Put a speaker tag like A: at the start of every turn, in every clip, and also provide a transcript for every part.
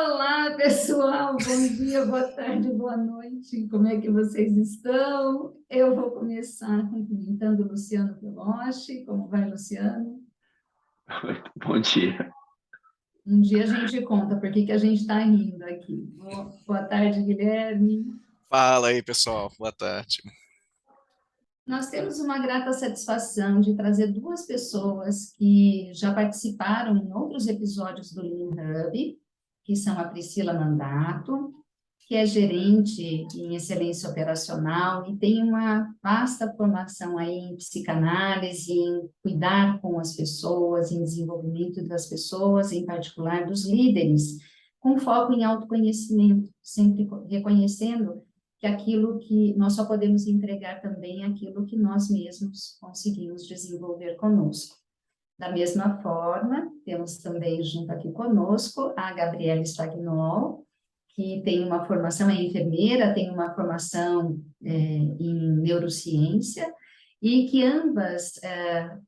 A: Olá, pessoal. Bom dia, boa tarde, boa noite. Como é que vocês estão? Eu vou começar cumprimentando o Luciano Peloche. Como vai, Luciano?
B: Bom dia.
A: Um dia a gente conta por que que a gente está rindo aqui. Boa tarde, Guilherme.
C: Fala aí, pessoal. Boa tarde.
A: Nós temos uma grata satisfação de trazer duas pessoas que já participaram em outros episódios do Lean Hub, que são a Priscila Mandato, que é gerente em excelência operacional e tem uma vasta formação aí em psicanálise, em cuidar com as pessoas, em desenvolvimento das pessoas, em particular dos líderes, com foco em autoconhecimento, sempre reconhecendo que aquilo que nós só podemos entregar também é aquilo que nós mesmos conseguimos desenvolver conosco. Da mesma forma, temos também junto aqui conosco a Gabriela Spagnol, que tem uma formação, é enfermeira, tem uma formação em neurociência, e que ambas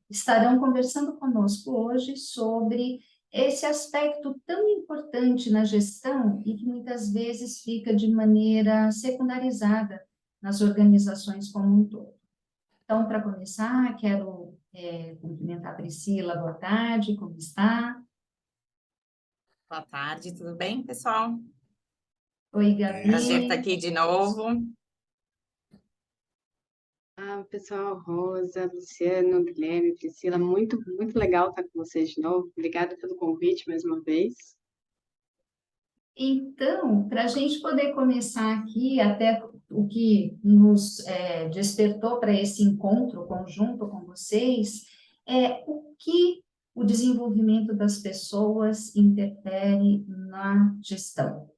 A: estarão conversando conosco hoje sobre esse aspecto tão importante na gestão e que muitas vezes fica de maneira secundarizada nas organizações como um todo. Então, para começar, quero cumprimentar a Priscila. Boa tarde, como está?
D: Boa tarde, tudo bem, pessoal?
A: Oi, Gabi.
D: Prazer estar aqui de novo.
E: Pessoal, Rosa, Luciano, Guilherme, Priscila, muito legal estar com vocês de novo. Obrigada pelo convite mais uma vez.
A: Então, para a gente poder começar aqui, até o que nos despertou para esse encontro conjunto com vocês, é o que o desenvolvimento das pessoas interfere na gestão.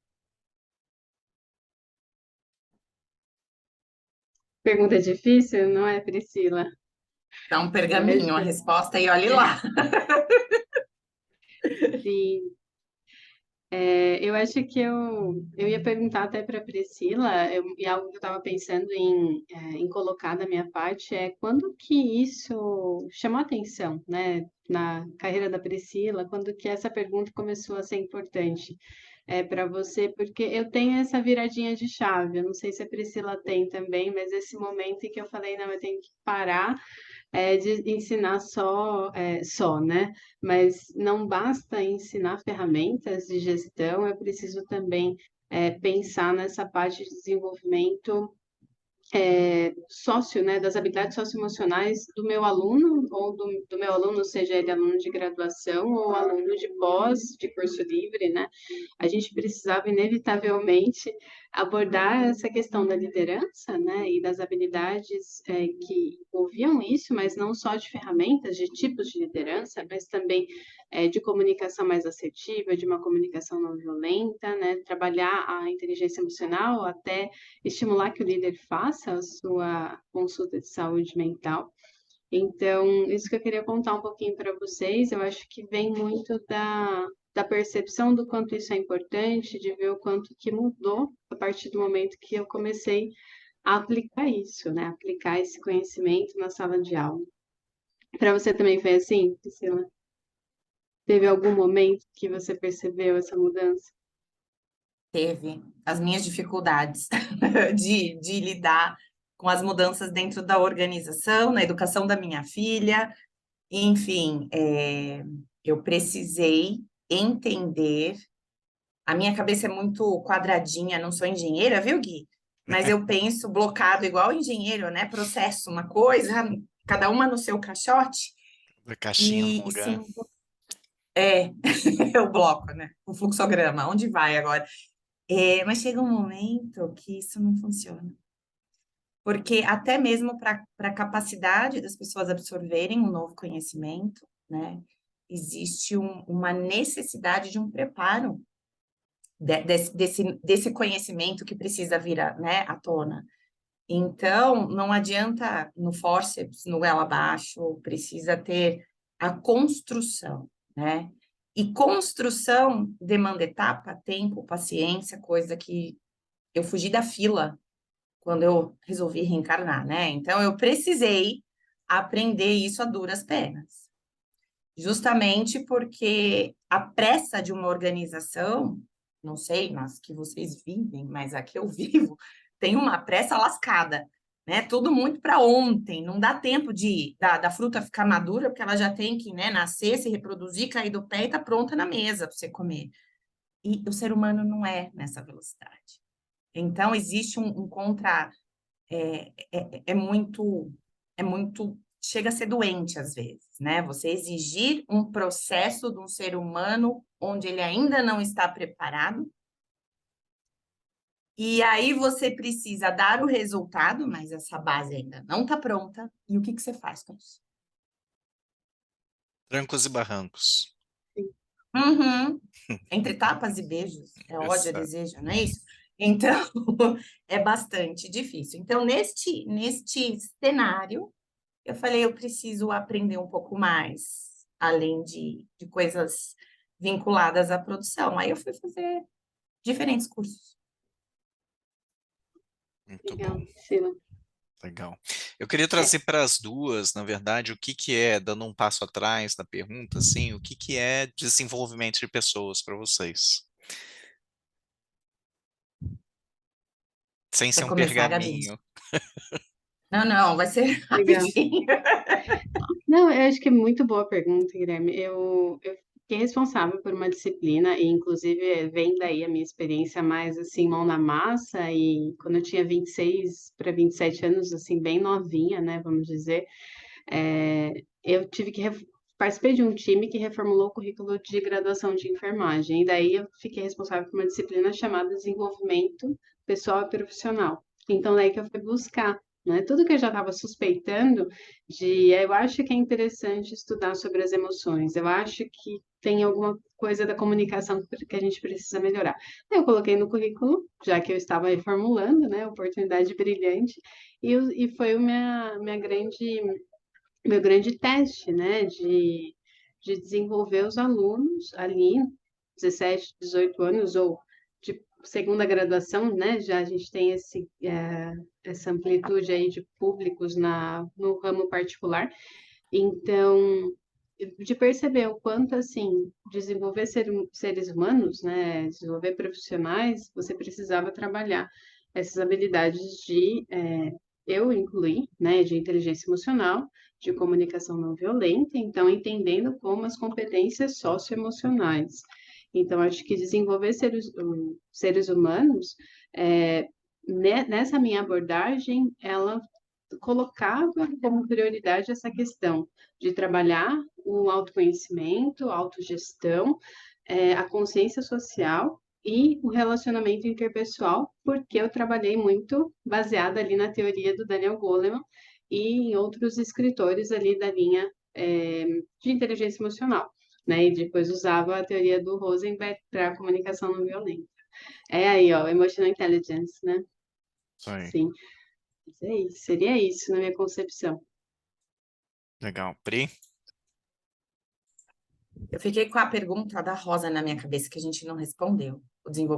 E: Pergunta difícil, não é, Priscila?
D: Dá um pergaminho, a resposta e olhe lá.
E: Sim. Eu acho que eu ia perguntar até para a Priscila, e algo que eu estava pensando em colocar da minha parte é quando que isso chamou atenção, né, na carreira da Priscila, quando que essa pergunta começou a ser importante para você, porque eu tenho essa viradinha de chave, eu não sei se a Priscila tem também, mas esse momento em que eu falei, não, eu tenho que parar de ensinar só, né? Mas não basta ensinar ferramentas de gestão, eu preciso também pensar nessa parte de desenvolvimento sócio, né, das habilidades socioemocionais do meu aluno, ou do meu aluno, seja ele aluno de graduação ou aluno de pós, de curso livre, né? A gente precisava inevitavelmente abordar essa questão da liderança, né, e das habilidades que envolviam isso, mas não só de ferramentas, de tipos de liderança, mas também de comunicação mais assertiva, de uma comunicação não violenta, né, trabalhar a inteligência emocional até estimular que o líder faça a sua consulta de saúde mental. Então, isso que eu queria contar um pouquinho para vocês, eu acho que vem muito da percepção do quanto isso é importante, de ver o quanto que mudou a partir do momento que eu comecei a aplicar isso, né? Aplicar esse conhecimento na sala de aula. Para você também foi assim, Priscila? Teve algum momento que você percebeu essa mudança?
D: Teve as minhas dificuldades de lidar com as mudanças dentro da organização, na educação da minha filha, enfim, eu precisei entender. A minha cabeça é muito quadradinha, não sou engenheira, viu, Gui? Mas eu penso blocado igual engenheiro, né? Processo uma coisa, cada uma no seu caixote.
C: Da caixinha no
D: E
C: lugar.
D: sim, o bloco, né? O fluxograma, onde vai agora? Mas chega um momento que isso não funciona. Porque até mesmo para a capacidade das pessoas absorverem um novo conhecimento, né? Existe uma necessidade de um preparo desse conhecimento que precisa vir né, à tona. Então, não adianta no fórceps, no goela abaixo, precisa ter a construção, né? E construção demanda etapa, tempo, paciência, coisa que eu fugi da fila quando eu resolvi reencarnar, né? Então, eu precisei aprender isso a duras penas. Justamente porque a pressa de uma organização não sei, nas que vocês vivem, mas a que eu vivo, tem uma pressa lascada, né? Tudo muito para ontem, não dá tempo da fruta ficar madura, porque ela já tem que, né, nascer, se reproduzir, cair do pé e tá pronta na mesa para você comer. E o ser humano não é nessa velocidade. Então, existe um contra... É muito... Chega a ser doente, às vezes, né? Você exigir um processo de um ser humano onde ele ainda não está preparado, e aí você precisa dar o resultado, mas essa base ainda não está pronta. E o que você faz com isso?
C: Trancos e barrancos.
D: Uhum. Entre tapas e beijos, é ódio, é
C: Exato.
D: desejo, não é isso? Então, é bastante difícil. Então, neste cenário, eu falei, eu preciso aprender um pouco mais, além de coisas vinculadas à produção. Aí eu fui fazer diferentes cursos.
C: Muito
E: Legal,
C: bom.
E: Priscila.
C: Legal. Eu queria trazer para as duas, na verdade, o que que é, dando um passo atrás na pergunta, assim, o que que é desenvolvimento de pessoas para vocês? Sem ser
D: Quer
C: um
D: começar, Gabi?
C: pergaminho.
D: Não, vai ser
E: Legal.
D: rapidinho.
E: Não, eu acho que é muito boa a pergunta, Guilherme. Eu fiquei responsável por uma disciplina e, inclusive, vem daí a minha experiência mais, assim, mão na massa e quando eu tinha 26 para 27 anos, assim, bem novinha, né, vamos dizer, eu tive que participei de um time que reformulou o currículo de graduação de enfermagem e daí eu fiquei responsável por uma disciplina chamada Desenvolvimento Pessoal e Profissional. Então, daí que eu fui buscar, né? Tudo que eu já estava suspeitando eu acho que é interessante estudar sobre as emoções, eu acho que tem alguma coisa da comunicação que a gente precisa melhorar. Eu coloquei no currículo, já que eu estava reformulando, né? Oportunidade brilhante, e foi meu grande teste, né? De desenvolver os alunos ali, 17, 18 anos, ou de segunda graduação, né? Já a gente tem essa amplitude aí de públicos no ramo particular. Então, de perceber o quanto, assim, desenvolver seres humanos, né? Desenvolver profissionais, você precisava trabalhar essas habilidades eu incluí, né? De inteligência emocional, de comunicação não violenta, então, entendendo como as competências socioemocionais. Então, acho que desenvolver seres humanos, nessa minha abordagem, ela colocava como prioridade essa questão de trabalhar o autoconhecimento, a autogestão, a consciência social e o relacionamento interpessoal, porque eu trabalhei muito baseada ali na teoria do Daniel Goleman e em outros escritores ali da linha de inteligência emocional, né? E depois usava a teoria do Rosenberg para a comunicação não violenta. É aí, ó, emotional intelligence, né?
C: Isso aí.
E: Sim. Mas é isso, seria isso na minha concepção.
C: Legal. Pri?
D: Eu fiquei com a pergunta da Rosa na minha cabeça que a gente não respondeu.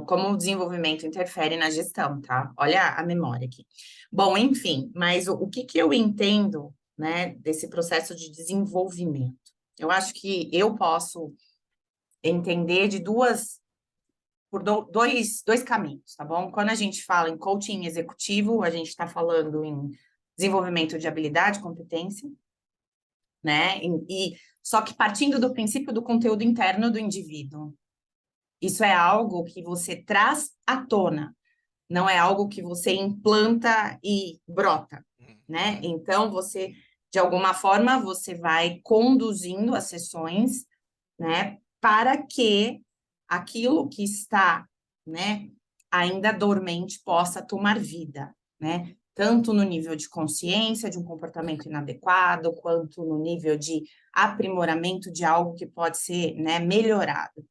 D: Como o desenvolvimento interfere na gestão, tá? Olha a memória aqui. Bom, enfim, mas o que que eu entendo, né, desse processo de desenvolvimento? Eu acho que eu posso entender por dois caminhos, tá bom? Quando a gente fala em coaching executivo, a gente está falando em desenvolvimento de habilidade, competência, né? Só que partindo do princípio do conteúdo interno do indivíduo. Isso é algo que você traz à tona, não é algo que você implanta e brota, né? Então, de alguma forma, você vai conduzindo as sessões, né? Para que aquilo que está, né, ainda dormente possa tomar vida, né? Tanto no nível de consciência de um comportamento inadequado, quanto no nível de aprimoramento de algo que pode ser, né, melhorado.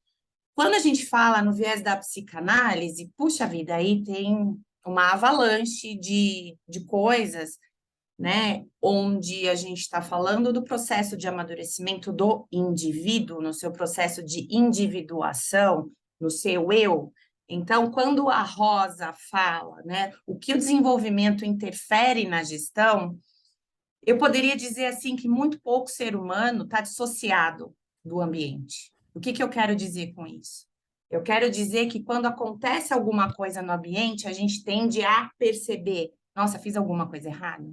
D: Quando a gente fala no viés da psicanálise, puxa vida, aí tem uma avalanche de coisas, né, onde a gente está falando do processo de amadurecimento do indivíduo, no seu processo de individuação, no seu eu. Então, quando a Rosa fala, né, o que o desenvolvimento interfere na gestão, eu poderia dizer assim que muito pouco ser humano está dissociado do ambiente. O que eu quero dizer com isso? Eu quero dizer que quando acontece alguma coisa no ambiente, a gente tende a perceber, nossa, fiz alguma coisa errada?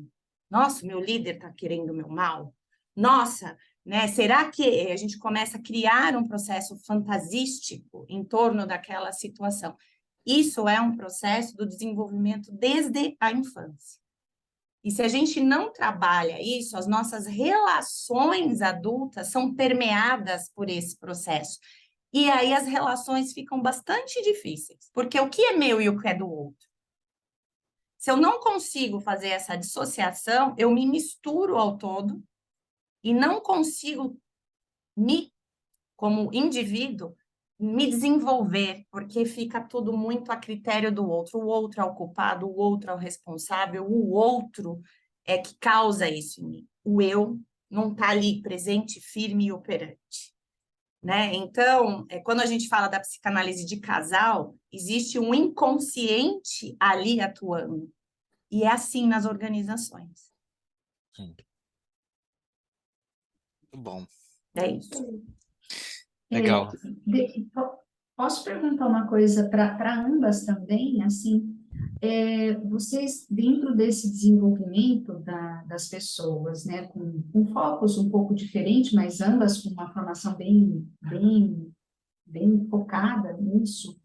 D: Nossa, meu líder está querendo o meu mal? Nossa, né? Será que a gente começa a criar um processo fantasístico em torno daquela situação? Isso é um processo do desenvolvimento desde a infância. E se a gente não trabalha isso, as nossas relações adultas são permeadas por esse processo. E aí as relações ficam bastante difíceis, porque o que é meu e o que é do outro? Se eu não consigo fazer essa dissociação, eu me misturo ao todo e não consigo como indivíduo, me desenvolver, porque fica tudo muito a critério do outro. O outro é o culpado, o outro é o responsável, o outro é que causa isso em mim. O eu não está ali presente, firme e operante. Né? Então, quando a gente fala da psicanálise de casal, existe um inconsciente ali atuando. E é assim nas organizações.
C: Muito bom.
D: É isso.
C: Legal.
A: Posso perguntar uma coisa para ambas também, assim, vocês, dentro desse desenvolvimento das pessoas, né, com focos um pouco diferentes, mas ambas com uma formação bem focada nisso,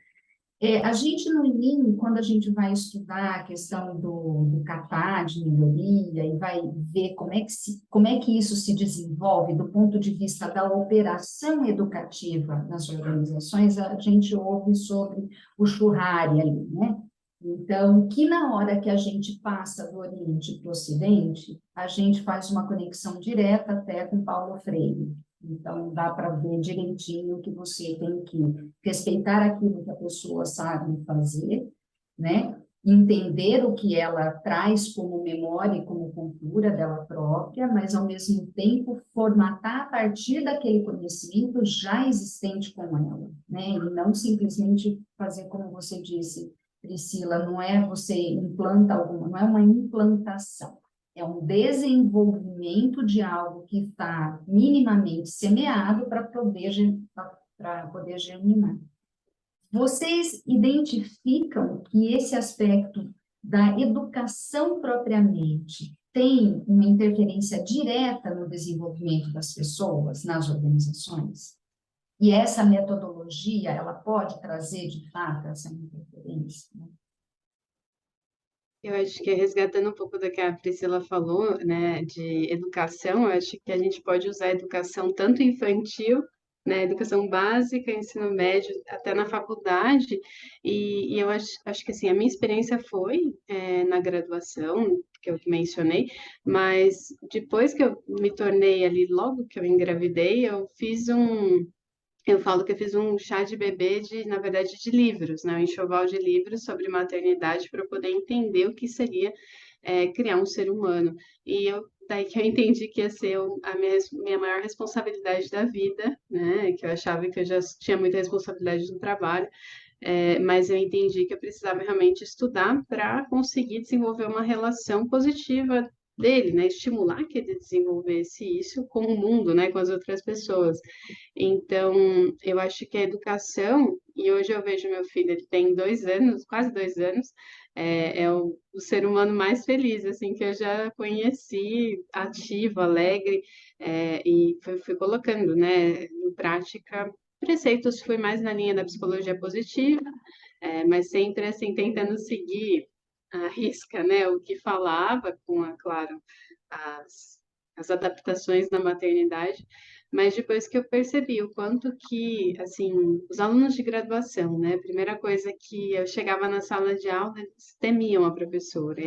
A: a gente no INE, quando a gente vai estudar a questão do CAPA, de melhoria, e vai ver como é que isso se desenvolve do ponto de vista da operação educativa nas organizações, a gente ouve sobre o Churrari ali, né? Então, que na hora que a gente passa do Oriente para o Ocidente, a gente faz uma conexão direta até com Paulo Freire. Então, dá para ver direitinho que você tem que respeitar aquilo que a pessoa sabe fazer, né? Entender o que ela traz como memória e como cultura dela própria, mas, ao mesmo tempo, formatar a partir daquele conhecimento já existente com ela, né? E não simplesmente fazer como você disse, Priscila, não é você implanta alguma, não é uma implantação. É um desenvolvimento de algo que está minimamente semeado para poder germinar. Vocês identificam que esse aspecto da educação propriamente tem uma interferência direta no desenvolvimento das pessoas, nas organizações? E essa metodologia, ela pode trazer, de fato, essa interferência, né?
E: Eu acho que resgatando um pouco do que a Priscila falou, né, de educação, eu acho que a gente pode usar a educação tanto infantil, né, educação básica, ensino médio, até na faculdade, e eu acho que assim, a minha experiência foi na graduação, que eu mencionei, mas depois que eu me tornei ali, logo que eu engravidei, eu falo que eu fiz um chá de bebê na verdade, de livros, né? Um enxoval de livros sobre maternidade para eu poder entender o que seria criar um ser humano. Daí que eu entendi que ia ser a minha maior responsabilidade da vida, né? Que eu achava que eu já tinha muita responsabilidade no trabalho, mas eu entendi que eu precisava realmente estudar para conseguir desenvolver uma relação positiva dele, né? Estimular que ele desenvolvesse isso com o mundo, né? Com as outras pessoas. Então, eu acho que a educação, e hoje eu vejo meu filho, ele tem 2 anos, quase 2 anos, é o ser humano mais feliz, assim, que eu já conheci, ativo, alegre, e fui colocando, né, em prática preceitos, fui mais na linha da psicologia positiva, mas sempre, assim, tentando seguir à risca, né, o que falava com, claro, as adaptações na maternidade, mas depois que eu percebi o quanto que, assim, os alunos de graduação, né, a primeira coisa que eu chegava na sala de aula, eles temiam a professora.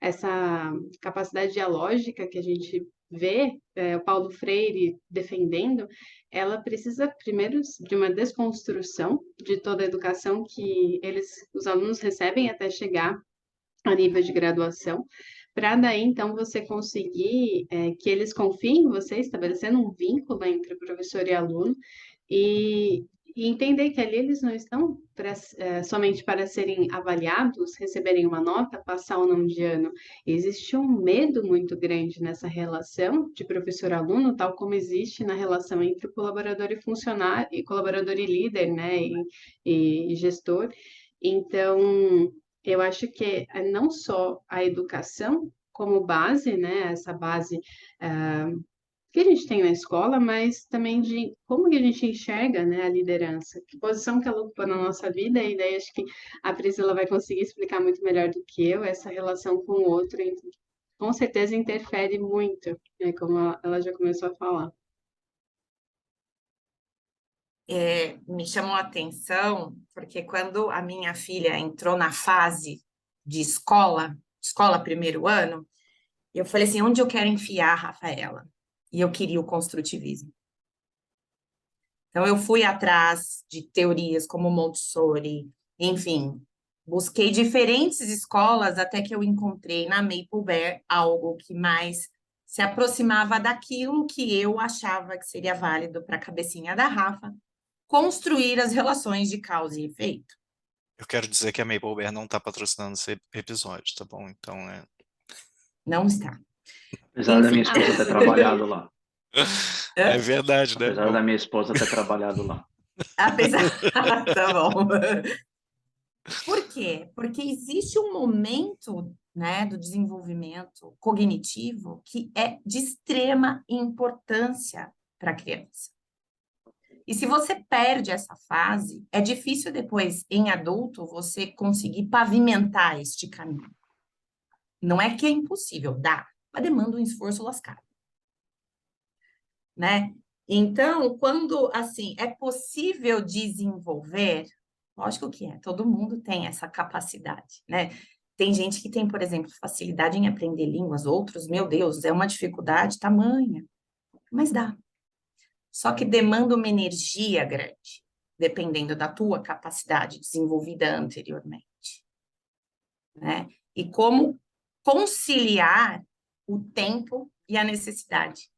E: Essa capacidade dialógica que a gente vê, o Paulo Freire defendendo, ela precisa primeiro de uma desconstrução de toda a educação que os alunos recebem até chegar a nível de graduação, para daí, então, você conseguir que eles confiem em você, estabelecendo um vínculo entre professor e aluno, e e entender que ali eles não estão somente para serem avaliados, receberem uma nota, passar ou não de ano. Existe um medo muito grande nessa relação de professor-aluno, tal como existe na relação entre o colaborador e funcionário, e colaborador e líder, né, e gestor. Então, eu acho que é não só a educação como base, né, essa base que a gente tem na escola, mas também de como que a gente enxerga, né, a liderança, que posição que ela ocupa na nossa vida, e daí acho que a Priscila vai conseguir explicar muito melhor do que eu essa relação com o outro, e com certeza interfere muito, né, como ela já começou a falar.
D: Me chamou a atenção, porque quando a minha filha entrou na fase de escola primeiro ano, eu falei assim, onde eu quero enfiar a Rafaela? E eu queria o construtivismo. Então, eu fui atrás de teorias como Montessori, enfim, busquei diferentes escolas até que eu encontrei na Maple Bear algo que mais se aproximava daquilo que eu achava que seria válido para a cabecinha da Rafa, construir as relações de causa e efeito.
C: Eu quero dizer que a Maple Bear não está patrocinando esse episódio, tá bom? Então,
D: Não está.
B: Apesar da minha
D: Enfim.
B: esposa ter trabalhado lá.
C: É verdade, né?
B: Apesar da minha esposa ter trabalhado lá.
D: Apesar... Tá bom. Por quê? Porque existe um momento, né, do desenvolvimento cognitivo que é de extrema importância para a criança. E se você perde essa fase, é difícil depois, em adulto, você conseguir pavimentar este caminho. Não é que é impossível, dá, mas demanda um esforço lascado. Né? Então, quando, assim, é possível desenvolver, lógico que é, todo mundo tem essa capacidade, né? Tem gente que tem, por exemplo, facilidade em aprender línguas, outros, meu Deus, é uma dificuldade tamanha, mas dá. Só que demanda uma energia grande, dependendo da tua capacidade desenvolvida anteriormente, né? E como conciliar o tempo e a necessidade.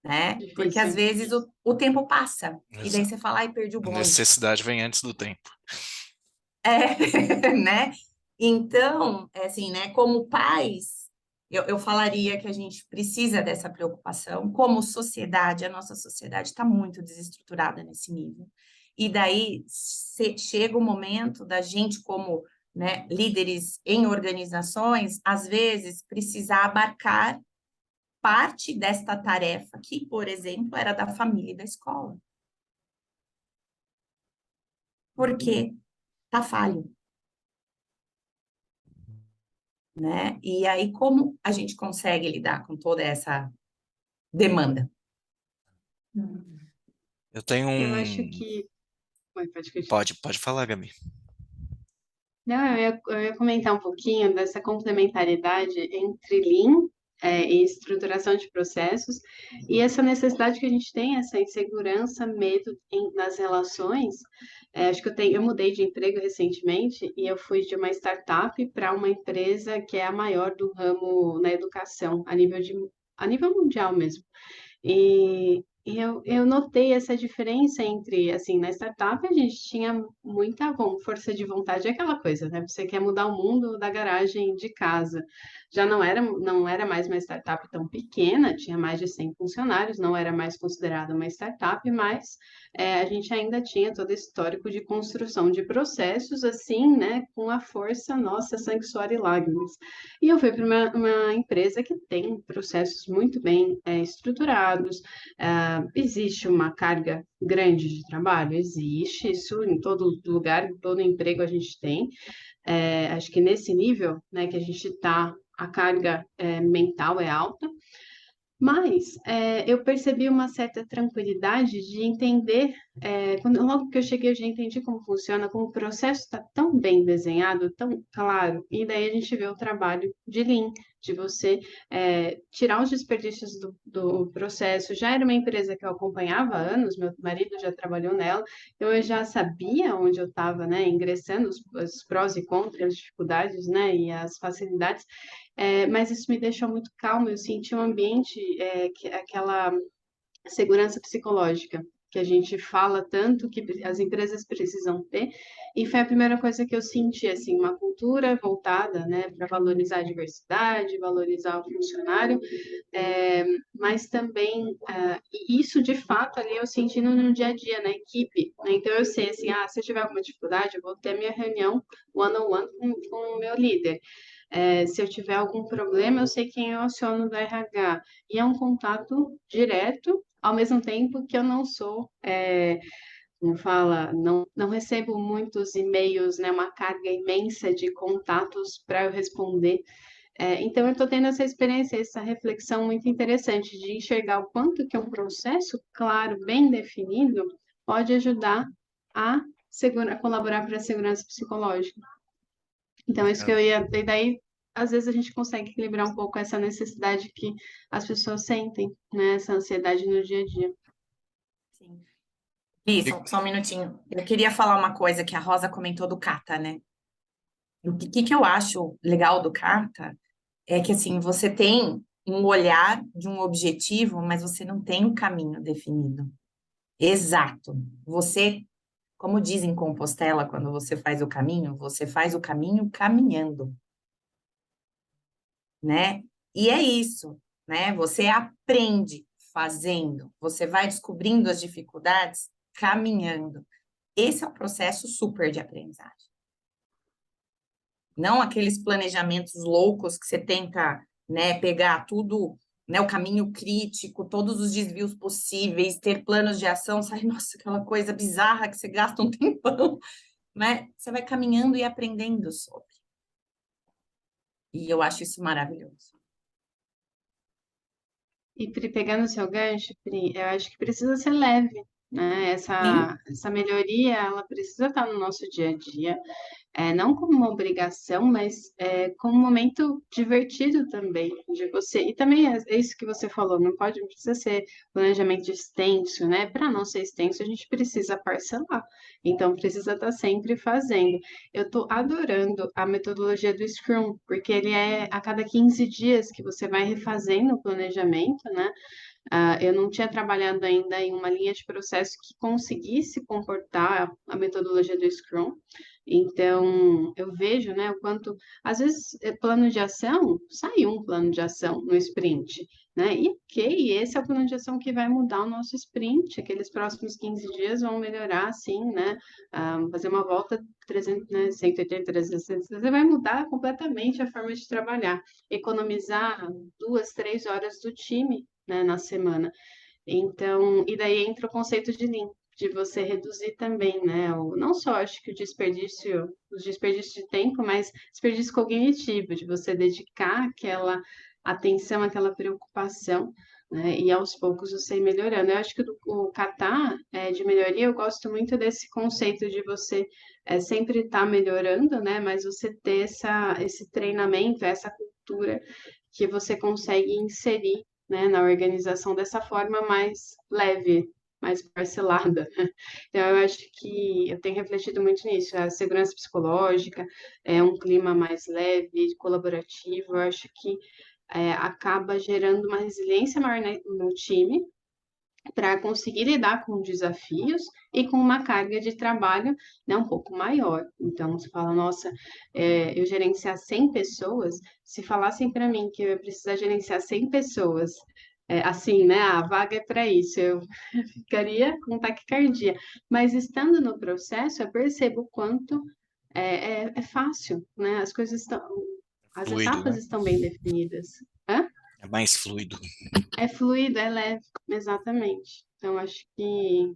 D: Né? Porque às vezes o tempo passa, e daí você fala, ai, perdi o bonde.
C: Necessidade vem antes do tempo.
D: Né? Então, assim, né, como pais, eu falaria que a gente precisa dessa preocupação. Como sociedade, a nossa sociedade está muito desestruturada nesse nível. E daí chega o momento da gente, como, né, líderes em organizações, às vezes precisar abarcar parte desta tarefa que, por exemplo, era da família e da escola. Porque tá falho. Né? E aí, como a gente consegue lidar com toda essa demanda?
C: Eu tenho
E: Eu acho que...
C: Pode falar, Gabi.
E: Não, eu ia comentar um pouquinho dessa complementaridade entre Lean e estruturação de processos, e essa necessidade que a gente tem, essa insegurança, medo nas relações. Acho que eu mudei de emprego recentemente e eu fui de uma startup para uma empresa que é a maior do ramo na educação, a nível mundial mesmo. E eu notei essa diferença entre, assim, na startup a gente tinha muita força de vontade, é aquela coisa, né? Você quer mudar o mundo da garagem de casa. Já não era mais uma startup tão pequena, tinha mais de 100 funcionários, não era mais considerada uma startup, mas a gente ainda tinha todo esse histórico de construção de processos, assim, né? Com a força nossa, sangue, suor e lágrimas. E eu fui para uma empresa que tem processos muito bem estruturados. Existe uma carga grande de trabalho? Existe, isso em todo lugar, em todo emprego a gente tem. Acho que nesse nível, né, que a gente está, a carga mental é alta. Mas eu percebi uma certa tranquilidade de entender, logo que eu cheguei eu já entendi como funciona, como o processo está tão bem desenhado, tão claro, e daí a gente vê o trabalho de Lean, de você tirar os desperdícios do processo. Já era uma empresa que eu acompanhava há anos, meu marido já trabalhou nela, então eu já sabia onde eu estava, né, ingressando, os prós e contras, as dificuldades, né, e as facilidades. Mas isso me deixou muito calmo, eu senti um ambiente, aquela segurança psicológica, que a gente fala tanto que as empresas precisam ter, e foi a primeira coisa que eu senti, assim, uma cultura voltada, né, para valorizar a diversidade, valorizar o funcionário, mas também, e isso de fato ali eu senti no dia a dia, na equipe, né? Então eu sei assim, se eu tiver alguma dificuldade, eu vou ter minha reunião one-on-one com o meu líder. Se eu tiver algum problema, eu sei quem eu aciono do RH. E é um contato direto, ao mesmo tempo que eu não sou, como fala, não recebo muitos e-mails, né, uma carga imensa de contatos para eu responder. Então, eu estou tendo essa experiência, essa reflexão muito interessante de enxergar o quanto que um processo claro, bem definido, pode ajudar a colaborar para a segurança psicológica. Então, isso que eu ia... E daí, às vezes, a gente consegue equilibrar um pouco essa necessidade que as pessoas sentem, né? Essa ansiedade no dia a dia.
D: Sim. Só um minutinho. Eu queria falar uma coisa que a Rosa comentou do Kata, né? O que eu acho legal do Kata é que, assim, você tem um olhar de um objetivo, mas você não tem um caminho definido. Exato. Você, como diz em Compostela, quando você faz o caminho caminhando, né? E é isso, né? Você aprende fazendo, você vai descobrindo as dificuldades caminhando. Esse é um processo super de aprendizagem. Não aqueles planejamentos loucos que você tenta, né, pegar tudo, né, o caminho crítico, todos os desvios possíveis, ter planos de ação, sai, nossa, aquela coisa bizarra que você gasta um tempão, né? Você vai caminhando e aprendendo sobre. E eu acho isso maravilhoso.
E: E Pri, pegando o seu gancho, Pri, eu acho que precisa ser leve, né?
D: Sim.
E: Essa melhoria, ela precisa estar no nosso dia a dia. Não como uma obrigação, mas como um momento divertido também de você. E também é isso que você falou, não precisa ser planejamento extenso, né? Para não ser extenso, a gente precisa parcelar. Então, precisa estar sempre fazendo. Eu estou adorando a metodologia do Scrum, porque ele é a cada 15 dias que você vai refazendo o planejamento, né? Eu não tinha trabalhado ainda em uma linha de processo que conseguisse comportar a metodologia do Scrum. Então, eu vejo, né, o quanto, às vezes, plano de ação, sai um plano de ação no sprint, né? E ok, esse é o plano de ação que vai mudar o nosso sprint, aqueles próximos 15 dias vão melhorar, assim, né? Fazer uma volta 300, né, 180, 360, você vai mudar completamente a forma de trabalhar, economizar 2, 3 horas do time, né, na semana. Então, e daí entra o conceito de Lean, de você reduzir também, né? Não só acho que os desperdícios de tempo, mas desperdício cognitivo, de você dedicar aquela atenção, aquela preocupação, né? E aos poucos você ir melhorando. Eu acho que o kata de melhoria, eu gosto muito desse conceito de você sempre estar melhorando, né? Mas você ter esse treinamento, essa cultura que você consegue inserir, né, na organização dessa forma mais leve, mais parcelada. Então, eu acho que eu tenho refletido muito nisso. A segurança psicológica é um clima mais leve, colaborativo. Eu acho que acaba gerando uma resiliência maior no time para conseguir lidar com desafios e com uma carga de trabalho, né, um pouco maior. Então, você fala, nossa, eu gerenciar 100 pessoas, se falassem para mim que eu ia precisar gerenciar 100 pessoas, assim, né, a vaga é para isso, eu ficaria com taquicardia. Mas estando no processo, eu percebo o quanto é fácil, né, as
C: Fluido,
E: etapas
C: né?
E: estão bem definidas. Hã?
C: É mais fluido.
E: É fluido, é leve, exatamente. Então, acho que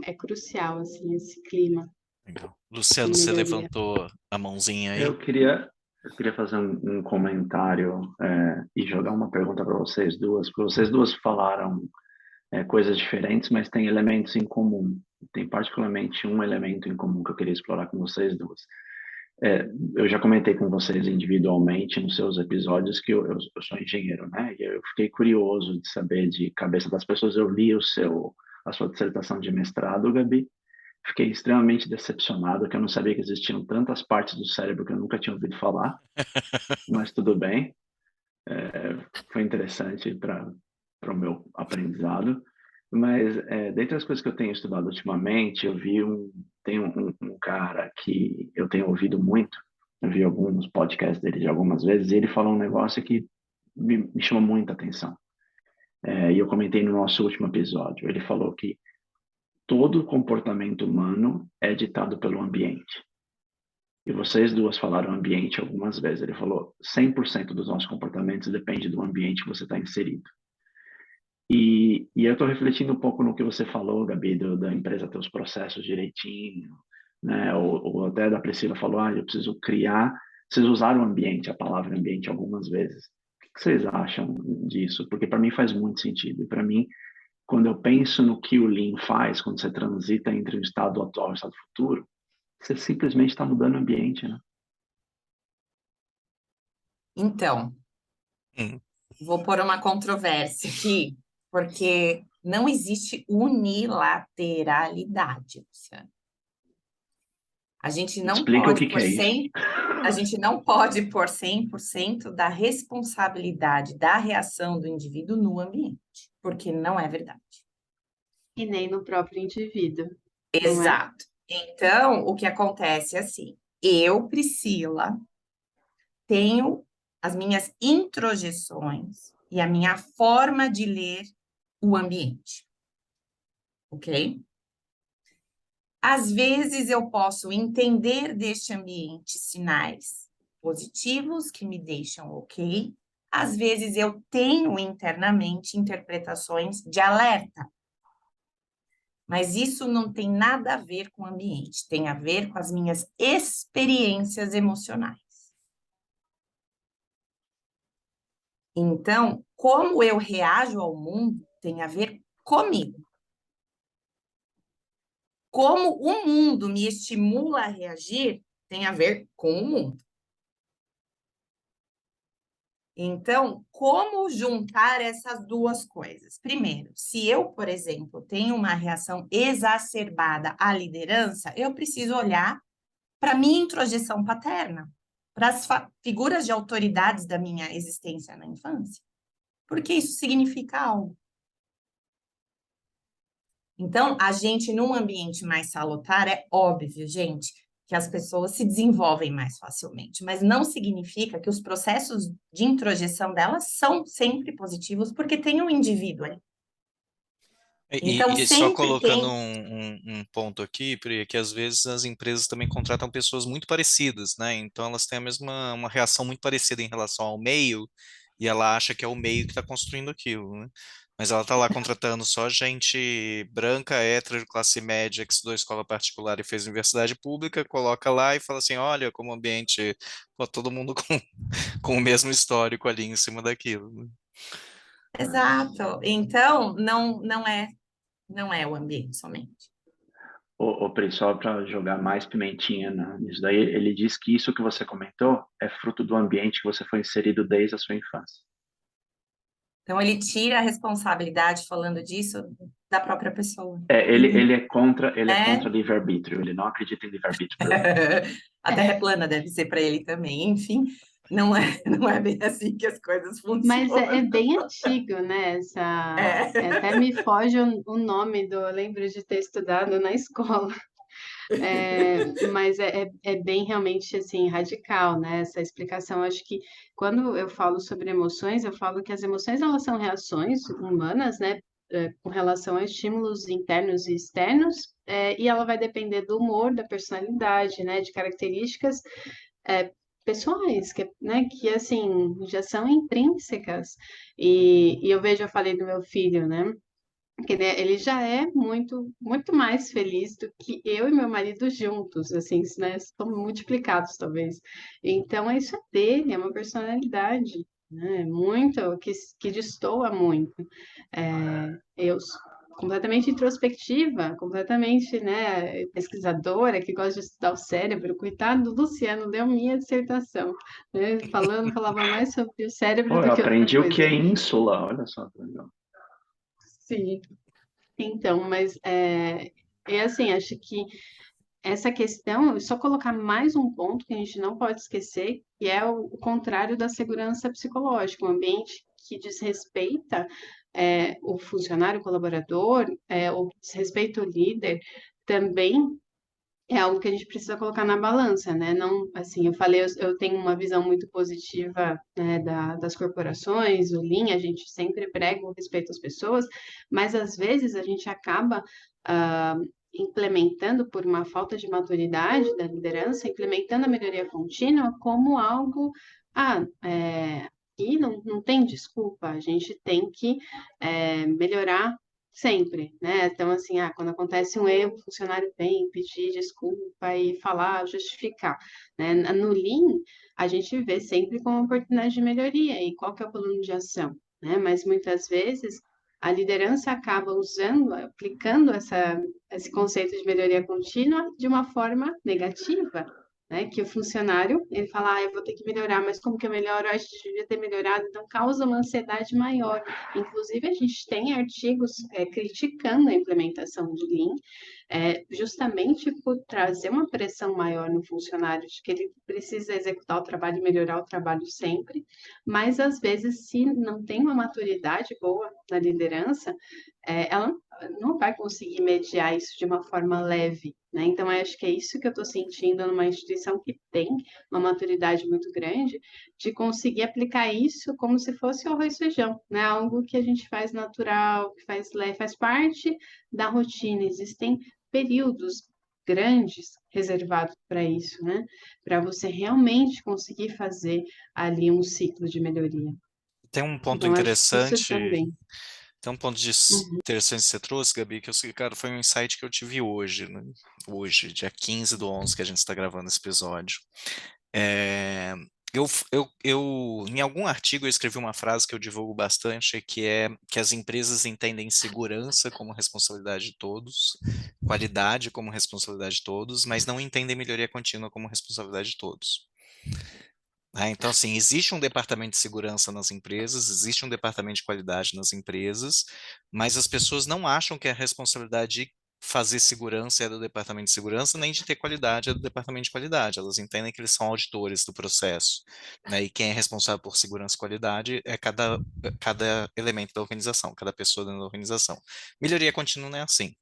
E: é crucial, assim, esse clima
C: Legal.
E: de
C: Luciano, você
E: melhoria.
C: levantou a mãozinha aí.
B: Eu queria fazer um comentário e jogar uma pergunta para vocês duas, porque vocês duas falaram coisas diferentes, mas tem elementos em comum. Tem particularmente um elemento em comum que eu queria explorar com vocês duas. Eu já comentei com vocês individualmente nos seus episódios que eu sou engenheiro, né? E eu fiquei curioso de saber de cabeça das pessoas. Eu li a sua dissertação de mestrado, Gabi. Fiquei extremamente decepcionado, que eu não sabia que existiam tantas partes do cérebro que eu nunca tinha ouvido falar, mas tudo bem. Foi interessante para para o meu aprendizado. Mas, dentre as coisas que eu tenho estudado ultimamente, tem um cara que eu tenho ouvido muito, eu vi alguns podcasts dele de algumas vezes, e ele falou um negócio que me chama muita atenção. E eu comentei no nosso último episódio. Ele falou que todo comportamento humano é ditado pelo ambiente. E vocês duas falaram ambiente algumas vezes. Ele falou 100% dos nossos comportamentos depende do ambiente que você está inserido. E eu estou refletindo um pouco no que você falou, Gabi, da empresa ter os processos direitinho, né? Ou até da Priscila falou, eu preciso criar. Vocês usaram ambiente, a palavra ambiente algumas vezes. O que vocês acham disso? Porque para mim faz muito sentido. E para mim, quando eu penso no que o Lean faz, quando você transita entre o estado atual e o estado futuro, você simplesmente está mudando o ambiente, né?
D: Então, vou pôr uma controvérsia aqui, porque não existe unilateralidade, Luciano. A gente não
B: Explica
D: pode
B: o que é isso.
D: A gente não pode pôr 100% da responsabilidade da reação do indivíduo no ambiente, porque não é verdade.
E: E nem no próprio indivíduo.
D: Exato. Então, o que acontece é assim, eu, Priscila, tenho as minhas introjeções e a minha forma de ler o ambiente, ok? Às vezes eu posso entender deste ambiente sinais positivos que me deixam ok. Às vezes eu tenho internamente interpretações de alerta. Mas isso não tem nada a ver com o ambiente, tem a ver com as minhas experiências emocionais. Então, como eu reajo ao mundo tem a ver comigo. Como o mundo me estimula a reagir tem a ver com o mundo. Então, como juntar essas duas coisas? Primeiro, se eu, por exemplo, tenho uma reação exacerbada à liderança, eu preciso olhar para a minha introjeção paterna, para as figuras de autoridades da minha existência na infância, porque isso significa algo. Então, a gente, num ambiente mais salutar, é óbvio, gente, que as pessoas se desenvolvem mais facilmente, mas não significa que os processos de introjeção delas são sempre positivos, porque tem um indivíduo ali. Então,
C: E só
D: sempre
C: colocando
D: tem...
C: um ponto aqui, Pri, que às vezes as empresas também contratam pessoas muito parecidas, né? Então elas têm uma reação muito parecida em relação ao meio, e ela acha que é o meio que está construindo aquilo, né? Mas ela está lá contratando só gente branca, hétero, de classe média, que estudou escola particular e fez universidade pública, coloca lá e fala assim, olha como o ambiente, pô, todo mundo com o mesmo histórico ali em cima daquilo, né?
D: Exato. Então, não é o ambiente somente.
B: Pri, só para jogar mais pimentinha nisso daí, ele diz que isso que você comentou é fruto do ambiente que você foi inserido desde a sua infância.
D: Então, ele tira a responsabilidade, falando disso, da própria pessoa.
B: Ele é contra livre-arbítrio, ele não acredita em livre-arbítrio.
D: A Terra é plana, deve ser para ele também. Enfim, não é bem assim que as coisas funcionam.
E: Mas é bem antigo, né? Até me foge o nome eu lembro de ter estudado na escola. Mas é bem realmente assim radical, né? Essa explicação. Acho que quando eu falo sobre emoções, eu falo que as emoções elas são reações humanas, né? Com relação a estímulos internos e externos, e ela vai depender do humor, da personalidade, né? De características pessoais, né? Que assim já são intrínsecas. E eu falei do meu filho, né? Que ele já é muito, muito mais feliz do que eu e meu marido juntos, assim, né? Somos multiplicados, talvez. Então, isso é dele, é uma personalidade, né? Muito, que destoa muito. Eu sou completamente introspectiva, completamente, né, pesquisadora, que gosta de estudar o cérebro. Coitado do Luciano, deu minha dissertação, né? Falava mais sobre o cérebro do
B: Eu
E: que outra
B: aprendi o
E: coisa.
B: que é ínsula, olha só.
E: Sim. Então, mas assim, acho que essa questão, só colocar mais um ponto que a gente não pode esquecer, que é o contrário da segurança psicológica, um ambiente que desrespeita o funcionário, o colaborador, o que diz respeito ao líder, também é algo que a gente precisa colocar na balança, né? Não, assim, eu falei, eu tenho uma visão muito positiva, né, das corporações, o Lean, a gente sempre prega o respeito às pessoas, mas às vezes a gente acaba implementando, por uma falta de maturidade da liderança, implementando a melhoria contínua como algo, aqui não tem desculpa, a gente tem que melhorar sempre, né? Então, assim, quando acontece um erro, o funcionário vem pedir desculpa e falar, justificar, né? No Lean, a gente vê sempre como uma oportunidade de melhoria e qual que é o plano de ação, né? Mas muitas vezes a liderança acaba aplicando esse conceito de melhoria contínua de uma forma negativa, né? Que o funcionário, ele fala, eu vou ter que melhorar, mas como que eu melhoro? A gente devia ter melhorado, então causa uma ansiedade maior. Inclusive, a gente tem artigos criticando a implementação de Lean, justamente por trazer uma pressão maior no funcionário, de que ele precisa executar o trabalho e melhorar o trabalho sempre, mas às vezes, se não tem uma maturidade boa na liderança, ela não vai conseguir mediar isso de uma forma leve, né? Então, eu acho que é isso que eu estou sentindo numa instituição que tem uma maturidade muito grande, de conseguir aplicar isso como se fosse o arroz e feijão, né? Algo que a gente faz natural, que faz parte da rotina. Existem períodos grandes reservados para isso, né? Para você realmente conseguir fazer ali um ciclo de melhoria.
C: Tem um ponto
E: Então, acho que isso
C: interessante,
E: também.
C: tem um ponto interessante que você trouxe, Gabi, que cara, foi um insight que eu tive hoje, né? Hoje, dia 15/11, que a gente está gravando esse episódio. Em algum artigo eu escrevi uma frase que eu divulgo bastante, que é que as empresas entendem segurança como responsabilidade de todos, qualidade como responsabilidade de todos, mas não entendem melhoria contínua como responsabilidade de todos. Então, assim, existe um departamento de segurança nas empresas, existe um departamento de qualidade nas empresas, mas as pessoas não acham que a responsabilidade de fazer segurança é do departamento de segurança, nem de ter qualidade é do departamento de qualidade. Elas entendem que eles são auditores do processo, né? E quem é responsável por segurança e qualidade é cada elemento da organização, cada pessoa dentro da organização. Melhoria contínua não é assim.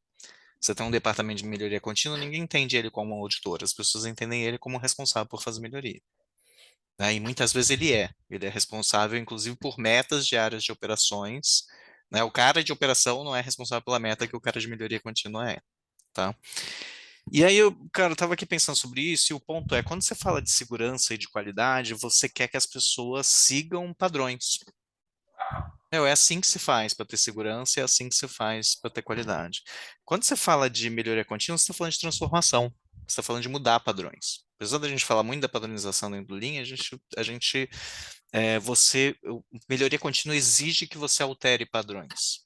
C: Você tem um departamento de melhoria contínua, ninguém entende ele como um auditor, as pessoas entendem ele como responsável por fazer melhoria. E muitas vezes ele é responsável, inclusive, por metas de áreas de operações, né? O cara de operação não é responsável pela meta que o cara de melhoria contínua é, tá? E aí, cara, eu tava aqui pensando sobre isso, e o ponto é, quando você fala de segurança e de qualidade, você quer que as pessoas sigam padrões. É assim que se faz para ter segurança, é assim que se faz para ter qualidade. Quando você fala de melhoria contínua, você está falando de transformação, você está falando de mudar padrões. Apesar da gente falar muito da padronização dentro do Lean, melhoria contínua exige que você altere padrões.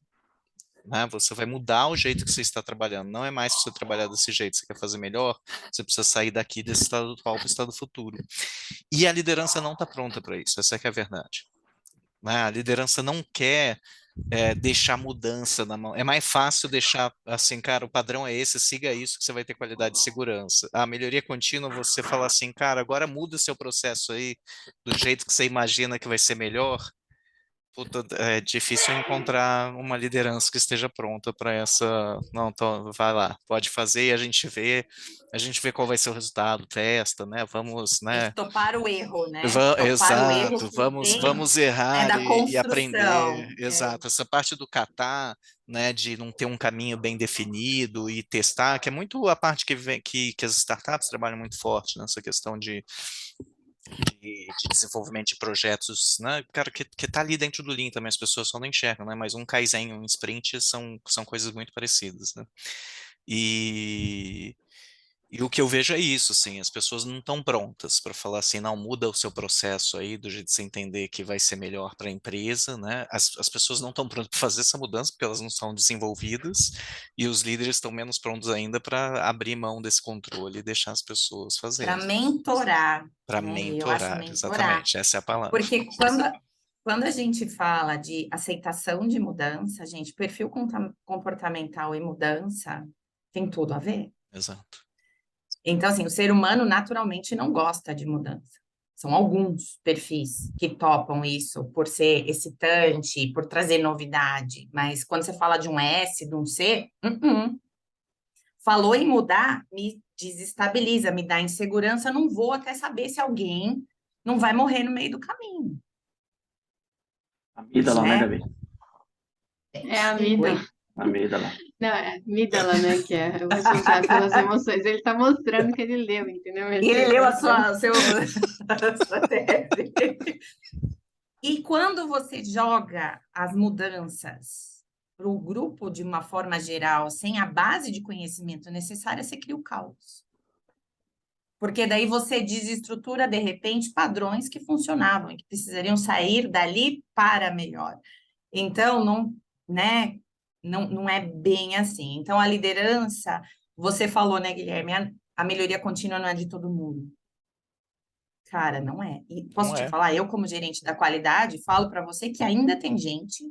C: Né? Você vai mudar o jeito que você está trabalhando. Não é mais você trabalhar desse jeito. Você quer fazer melhor, você precisa sair daqui desse estado atual para o estado futuro. E a liderança não está pronta para isso. Essa é que é a verdade. A liderança não quer deixar mudança na mão. É mais fácil deixar assim, cara, o padrão é esse, siga isso que você vai ter qualidade de segurança. A melhoria contínua, você fala assim, cara, agora muda o seu processo aí do jeito que você imagina que vai ser melhor. Puta, é difícil encontrar uma liderança que esteja pronta para essa. Não, então vai lá, pode fazer e a gente vê qual vai ser o resultado, testa, né? Vamos, né?
D: Topar o erro, né? Topar o erro
C: Exato,
D: que
C: vamos errar
D: da
C: e aprender.
D: construção.
C: Exato, essa parte do catar, né, de não ter um caminho bem definido e testar, que é muito a parte que as startups trabalham muito forte nessa questão de desenvolvimento de projetos, né, cara, que tá ali dentro do Lean também, as pessoas só não enxergam, né, mas um Kaizen, um Sprint são coisas muito parecidas, né, e o que eu vejo é isso, assim, as pessoas não estão prontas para falar assim, não, muda o seu processo aí, do jeito de você entender que vai ser melhor para a empresa, né? As pessoas não estão prontas para fazer essa mudança porque elas não são desenvolvidas e os líderes estão menos prontos ainda para abrir mão desse controle e deixar as pessoas fazerem.
D: Para mentorar.
C: Para
D: né? Eu acho
C: mentorar,
D: mentorar.
C: exatamente, essa é a palavra.
D: Porque quando a gente fala de aceitação de mudança, gente, perfil comportamental e mudança tem tudo a ver.
C: Exato.
D: Então, assim, o ser humano naturalmente não gosta de mudança. São alguns perfis que topam isso por ser excitante, por trazer novidade. Mas quando você fala de um S, de um C, falou em mudar, me desestabiliza, me dá insegurança, não vou até saber se alguém não vai morrer no meio do caminho,
B: Amígdala, né,
D: né?
B: Gabi?
E: É a amígdala.
D: Oi?
B: Amígdala.
E: Não, é amígdala, né? Que é o responsável pelas emoções. Ele tá mostrando que ele leu, entendeu?
D: E ele leu a
E: mostrando.
D: a sua tese. E quando você joga as mudanças para o grupo de uma forma geral, sem a base de conhecimento necessária, você cria o caos. Porque daí você desestrutura, de repente, padrões que funcionavam e que precisariam sair dali para melhor. Então, né, não é bem assim. Então, a liderança, você falou, né, Guilherme, a melhoria contínua não é de todo mundo. Cara, não é. E posso
C: Não
D: te
C: é.
D: falar, eu, como gerente da qualidade, falo para você que ainda tem gente,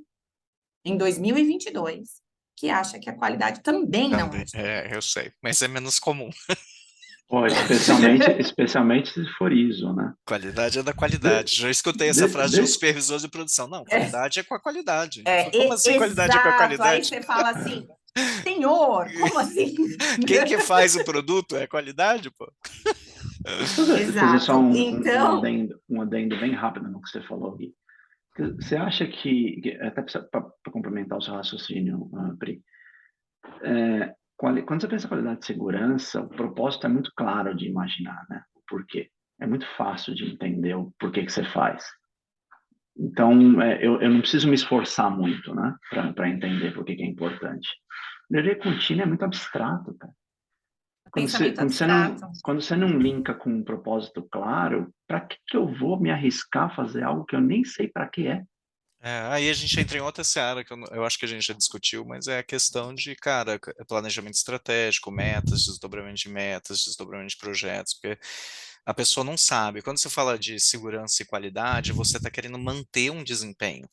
D: em 2022, que acha que a qualidade também não é
C: Também,
D: de todo mundo.
C: eu sei, mas é menos comum.
B: Pô, especialmente se for ISO, né?
C: Qualidade é da
B: De-
C: qualidade. Já escutei essa frase de um
B: de-
C: supervisor de produção. Não, qualidade é com a qualidade. Eu
D: É,
C: falei, como assim qualidade é com a
D: exato. Aí
C: qualidade?
D: você fala assim, senhor, como assim?
C: Quem que faz o produto é qualidade, pô.
B: fazer só
D: Exato. Então,
B: um adendo bem rápido no que você falou, Gui. Você acha até para complementar o seu raciocínio, Pri, quando você pensa em qualidade de segurança, o propósito é muito claro de imaginar, né? O porquê. É muito fácil de entender o porquê que você faz. Então, eu não preciso me esforçar muito, né? Para entender por que é importante. Melhoria contínua é muito abstrato, cara.
D: pensamento abstrato.
B: Quando você não linka com um propósito claro, para que eu vou me arriscar a fazer algo que eu nem sei para que é?
C: Aí a gente entra em outra seara que eu acho que a gente já discutiu, mas é a questão de, cara, planejamento estratégico, metas, desdobramento de projetos, porque a pessoa não sabe. Quando você fala de segurança e qualidade, você está querendo manter um desempenho.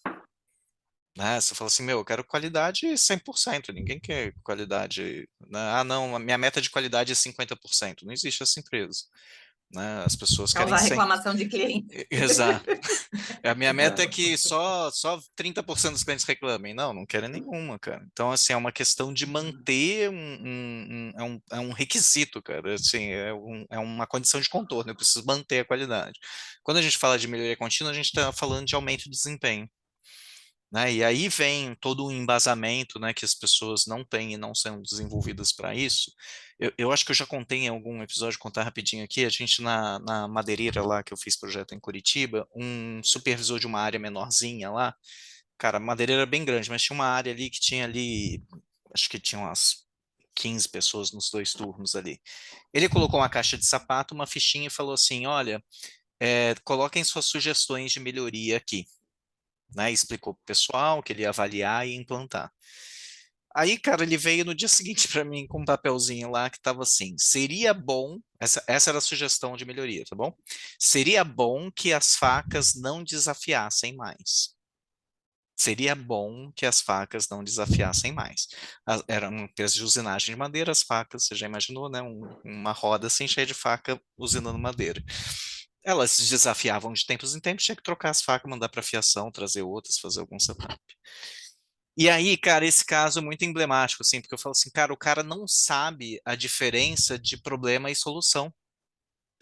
C: Né? Você fala assim, meu, eu quero qualidade 100%, ninguém quer qualidade, né? Ah, não, a minha meta de qualidade é 50%, não existe essa empresa, né? As pessoas querem
D: Causar
C: 100%.
D: reclamação de cliente.
C: Exato. A minha meta é que só 30% dos clientes reclamem. Não, não querem nenhuma, cara. Então, assim, é uma questão de manter é um requisito, cara. Assim, é uma condição de contorno. Eu preciso manter a qualidade. Quando a gente fala de melhoria contínua, a gente está falando de aumento de desempenho. Né? E aí vem todo um embasamento, né, que as pessoas não têm e não são desenvolvidas para isso. Eu acho que eu já contei em algum episódio, contar rapidinho aqui, a gente na madeireira lá, que eu fiz projeto em Curitiba, um supervisor de uma área menorzinha lá, cara, a madeireira era bem grande, mas tinha uma área ali que tinha ali, acho que tinha umas 15 pessoas nos 2 turnos ali. Ele colocou uma caixa de sapato, uma fichinha e falou assim, olha, coloquem suas sugestões de melhoria aqui, né? Explicou pro pessoal que ele ia avaliar e implantar. Aí, cara, ele veio no dia seguinte para mim com um papelzinho lá que tava assim: seria bom, essa era a sugestão de melhoria, tá bom? Seria bom que as facas não desafiassem mais. Seria bom que as facas não desafiassem mais. Era uma empresa de usinagem de madeira, as facas, você já imaginou, né? Uma roda assim cheia de faca usinando madeira. Elas se desafiavam de tempos em tempos, tinha que trocar as facas, mandar para fiação, trazer outras, fazer algum setup. E aí, cara, esse caso é muito emblemático, assim, porque eu falo assim, cara, o cara não sabe a diferença de problema e solução.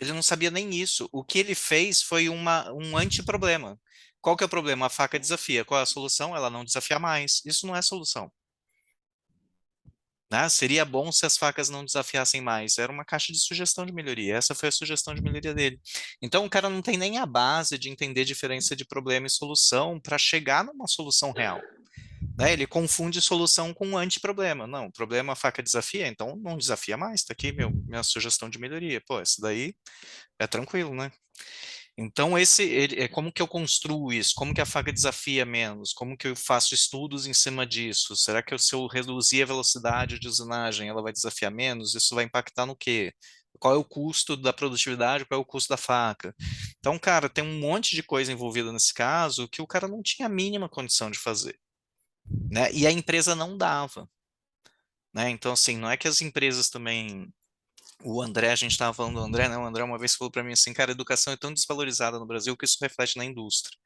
C: Ele não sabia nem isso. O que ele fez foi um antiproblema. Qual que é o problema? A faca desafia. Qual é a solução? Ela não desafia mais. Isso não é solução. Né? Seria bom se as facas não desafiassem mais. Era uma caixa de sugestão de melhoria. Essa foi a sugestão de melhoria dele. Então, o cara não tem nem a base de entender a diferença de problema e solução para chegar numa solução real. Né? Ele confunde solução com antiproblema. Não, o problema a faca desafia, então não desafia mais. Está aqui minha sugestão de melhoria. Pô, essa daí é tranquilo, né? Então, como que eu construo isso? Como que a faca desafia menos? Como que eu faço estudos em cima disso? Será que se eu reduzir a velocidade de usinagem, ela vai desafiar menos? Isso vai impactar no quê? Qual é o custo da produtividade? Qual é o custo da faca? Então, cara, tem um monte de coisa envolvida nesse caso que o cara não tinha a mínima condição de fazer, né? E a empresa não dava, né? Então, assim, não é que as empresas também O André, a gente estava falando do André, né? O André uma vez falou para mim assim, cara, a educação é tão desvalorizada no Brasil que isso reflete na indústria,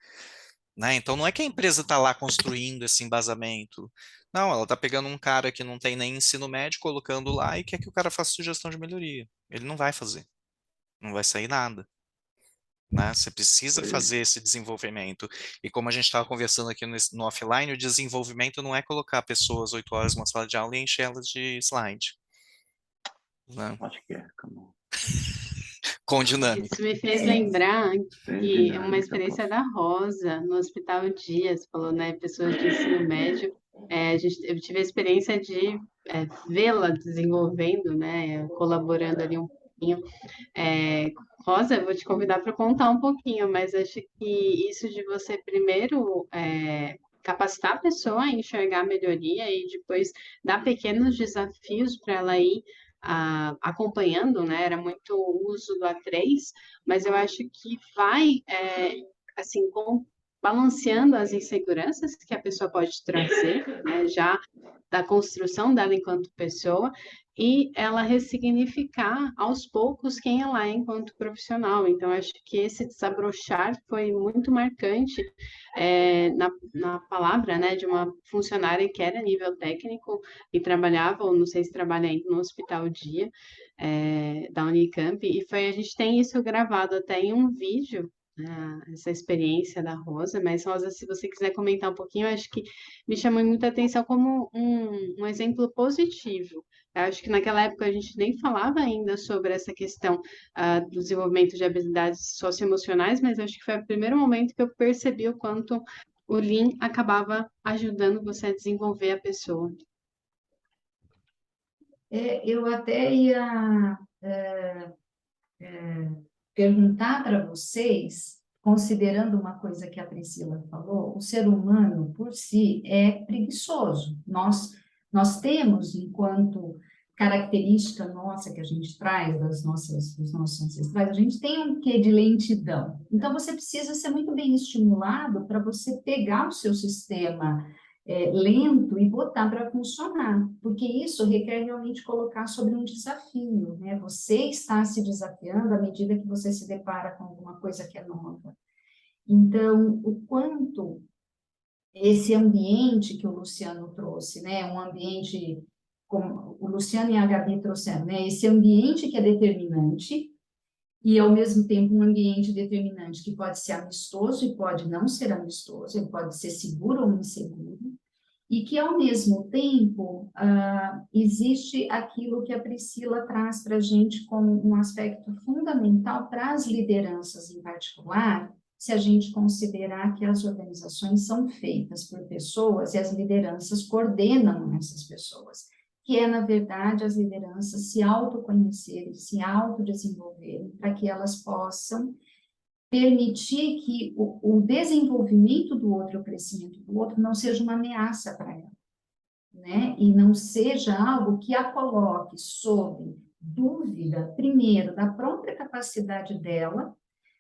C: né? Então não é que a empresa está lá construindo esse embasamento, não, ela está pegando um cara que não tem nem ensino médio, colocando lá e quer que o cara faça sugestão de melhoria. Ele não vai fazer, não vai sair nada. Né? Você precisa fazer esse desenvolvimento. E como a gente estava conversando aqui no offline, o desenvolvimento não é colocar pessoas 8 horas numa sala de aula e encher elas de slide. Né?
B: Acho que é, calma.
C: Com dinâmica.
E: Isso me fez lembrar
B: Sem
E: que é uma
B: dinâmica,
E: experiência
B: pô.
E: da Rosa, no Hospital Dias, falou, né, pessoas de ensino médio. Eu tive a experiência de vê-la desenvolvendo, né, colaborando ali um pouquinho. Rosa, eu vou te convidar para contar um pouquinho, mas acho que isso de você primeiro capacitar a pessoa a enxergar a melhoria e depois dar pequenos desafios para ela ir acompanhando, né? Era muito o uso do A3, mas eu acho que vai, assim, balanceando as inseguranças que a pessoa pode trazer, né? Já da construção dela enquanto pessoa, e ela ressignificar aos poucos quem ela é enquanto profissional. Então, acho que esse desabrochar foi muito marcante na palavra, né, de uma funcionária que era nível técnico e trabalhava, ou não sei se trabalha ainda no Hospital Dia, da Unicamp, e a gente tem isso gravado até em um vídeo, essa experiência da Rosa, mas Rosa, se você quiser comentar um pouquinho, eu acho que me chamou muita atenção como um exemplo positivo. Eu acho que naquela época a gente nem falava ainda sobre essa questão do desenvolvimento de habilidades socioemocionais, mas acho que foi o primeiro momento que eu percebi o quanto o Lean acabava ajudando você a desenvolver a pessoa.
A: Eu até ia perguntar para vocês, considerando uma coisa que a Priscila falou, o ser humano, por si, é preguiçoso. Nós temos, enquanto característica nossa que a gente traz dos nossos ancestrais, a gente tem um quê de lentidão. Então, você precisa ser muito bem estimulado para você pegar o seu sistema lento e botar para funcionar, porque isso requer realmente colocar sobre um desafio, né? Você está se desafiando à medida que você se depara com alguma coisa que é nova. Então, o quanto esse ambiente que o Luciano trouxe, né? Um ambiente, como o Luciano e a Gabi trouxeram, né? Esse ambiente que é determinante, e, ao mesmo tempo, um ambiente determinante que pode ser amistoso e pode não ser amistoso, ele pode ser seguro ou inseguro, e que, ao mesmo tempo, existe aquilo que a Priscila traz para a gente como um aspecto fundamental para as lideranças em particular, se a gente considerar que as organizações são feitas por pessoas e as lideranças coordenam essas pessoas, que é, na verdade, as lideranças se autoconhecerem, se autodesenvolverem, para que elas possam permitir que o desenvolvimento do outro, o crescimento do outro, não seja uma ameaça para ela, né? E não seja algo que a coloque sob dúvida, primeiro, da própria capacidade dela,